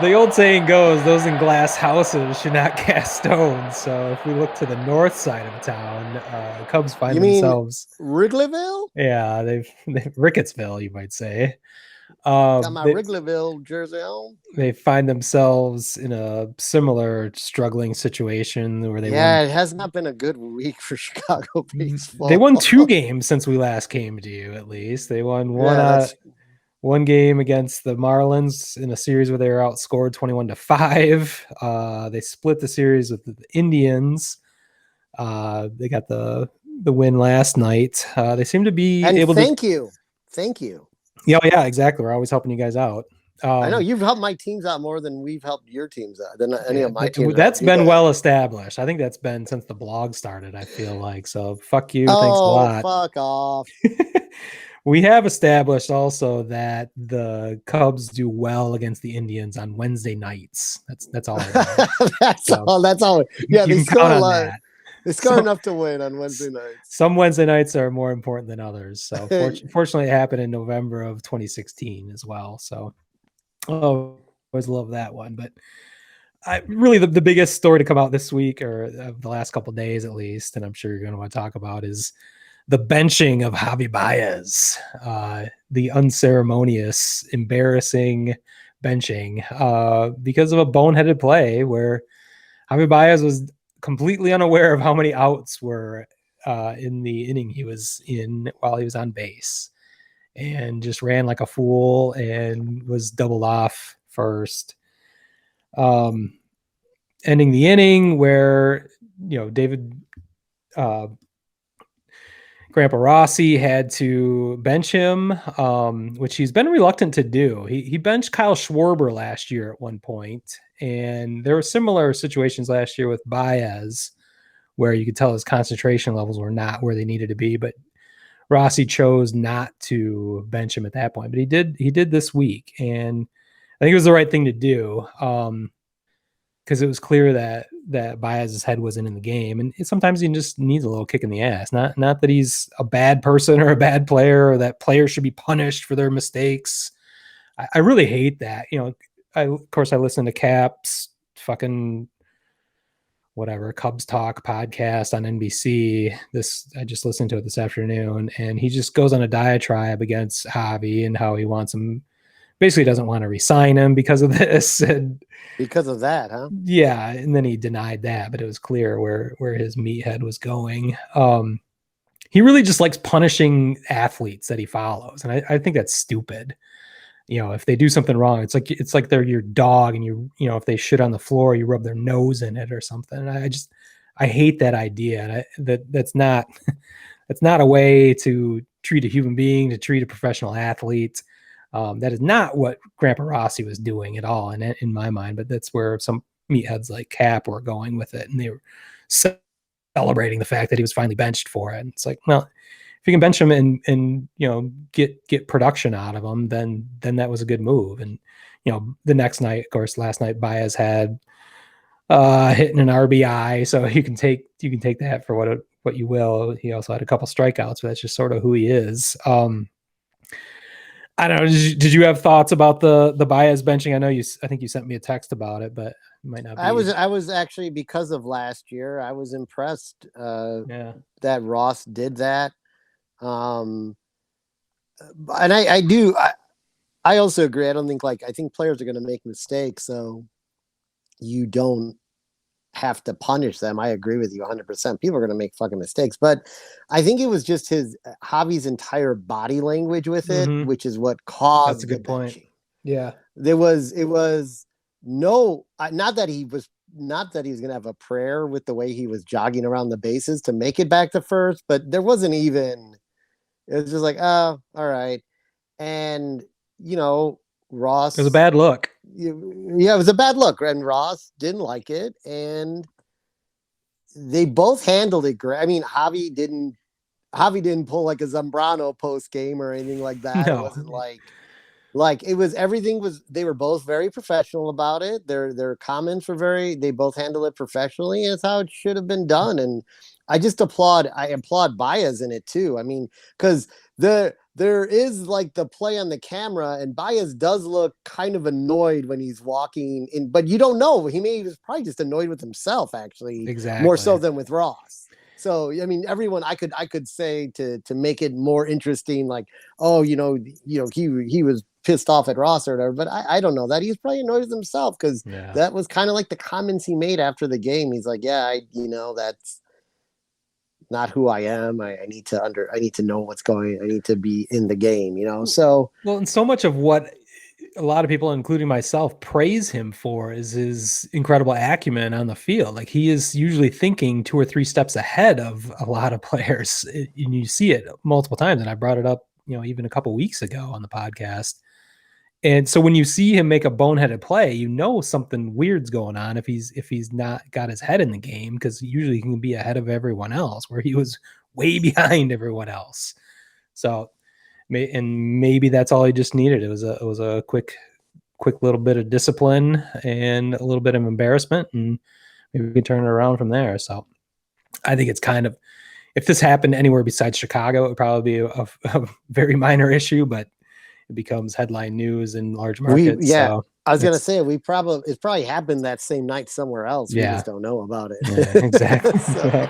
The old saying goes, those in glass houses should not cast stones. So if we look to the north side of town, Cubs find You mean themselves, Wrigleyville? yeah, they've Rickettsville, you might say. Got my They Wrigleyville jersey on. they find themselves in a similar struggling situation where Yeah, it has not been a good week for Chicago they won baseball. 2 games since we last came to you. At least they won Yeah, that's one game against the Marlins in a series where they were outscored 21-5. They split the series with the Indians. They got the win last night. They seem to be and able to. thank you. Yeah, yeah, exactly. We're always helping you guys out. I know Um, you've helped my teams out more than we've helped your teams out than any yeah, of my teams that's helped you been guys. well established. I think that's been since the blog started. I feel like so. Fuck you. Thanks a Oh, lot. fuck off. We have established also that the Cubs do well against the Indians on Wednesday nights. That's all I know. That's So all. That's all. Yeah, you they can score count a on lot. that. They score So enough to win on Wednesday nights. some Wednesday nights are more important than others. So fortunately, it happened in November of 2016 as well. So always love that one. But really, the biggest story to come out this week or the last couple of days, at least, and I'm sure you're going to want to talk about is the benching of Javy Baez, the unceremonious, embarrassing benching because of a boneheaded play where Javy Baez was completely unaware of how many outs were in the inning he was in while he was on base and just ran like a fool and was doubled off first. Um, Ending the inning where, David uh, Grandpa Rossi had to bench him, which he's been reluctant to do. He benched Kyle Schwarber last year at one point, and there were similar situations last year with Baez, where you could tell his concentration levels were not where they needed to be. But Rossi chose not to bench him at that point, but he did. He did this week, and I think it was the right thing to do. Because it was clear that Baez's head wasn't in the game, and sometimes he just needs a little kick in the ass. Not that he's a bad person or a bad player, or that players should be punished for their mistakes. I really hate that. Of course I listen to Cap's fucking whatever Cubs Talk podcast on NBC. I just listened to it this afternoon, and he just goes on a diatribe against Javi and how he wants him. Basically, doesn't want to resign him because of this, and Because of that, huh? yeah, and then he denied that, but it was clear where his meathead was going. He really just likes punishing athletes that he follows, and I think that's stupid. If they do something wrong, it's like they're your dog, and if they shit on the floor, you rub their nose in it or something. And I hate that idea, and that's not that's not a way to treat a human being, to treat a professional athlete. That is not what Grandpa Rossi was doing at all, in my mind. But that's where some meatheads like Cap were going with it, and they were celebrating the fact that he was finally benched for it. And it's like, well, if you can bench him and get production out of him, then that was a good move. And the next night, of course, last night Baez had hitting an RBI, so you can take that for what you will. He also had a couple strikeouts, but that's just sort of who he is. I don't know. Did you have thoughts about the Baez benching? I think you sent me a text about it, but it might not be. I was actually, because of last year, I was impressed Yeah. that Ross did that. And I also agree. I think players are going to make mistakes, so you don't have to punish them. I agree with you 100%. People are going to make fucking mistakes, but I think it was just Javi's entire body language with it, Mm-hmm. which is what That's a caused the good point. benching. Yeah. It was no, not that he was going to have a prayer with the way he was jogging around the bases to make it back to first, but there wasn't even. It was just like, oh, all right. And It was a Ross, bad look. yeah, it was a bad look, and Ross didn't like it, and they both handled it great. I mean, Javi didn't pull like a Zambrano post game or anything like that. It No. wasn't like it was, everything was, they were both very professional about it. Their comments were they both handled it professionally, and it's how it should have been done. And I applaud Baez in it too. I mean, because there is like the play on the camera, and Baez does look kind of annoyed when he's walking in, but you don't know. He was probably just annoyed with himself, actually, more so Exactly. than with Ross. So I mean, everyone I could say to make it more interesting, like, oh, he was pissed off at Ross or whatever, but I don't know that he's probably annoyed with himself, because Yeah. that was kind of like the comments he made after the game. He's like, yeah, that's not who I am. I need to know what's going. I need to be in the game, So Well, and so much of what a lot of people, including myself, praise him for is his incredible acumen on the field. Like, he is usually thinking 2 or 3 steps ahead of a lot of players, and you see it multiple times. And I brought it up, even a couple weeks ago on the podcast. And so when you see him make a boneheaded play, something weird's going on if he's not got his head in the game, because usually he can be ahead of everyone else, where he was way behind everyone else. So, and maybe that's all he just needed. It was a quick little bit of discipline and a little bit of embarrassment, and maybe we can turn it around from there. So I think it's kind of, if this happened anywhere besides Chicago, it would probably be a very minor issue, but it becomes headline news in large markets. So I was gonna say it's probably happened that same night somewhere else. We Yeah. just don't know about it. Yeah, exactly. So,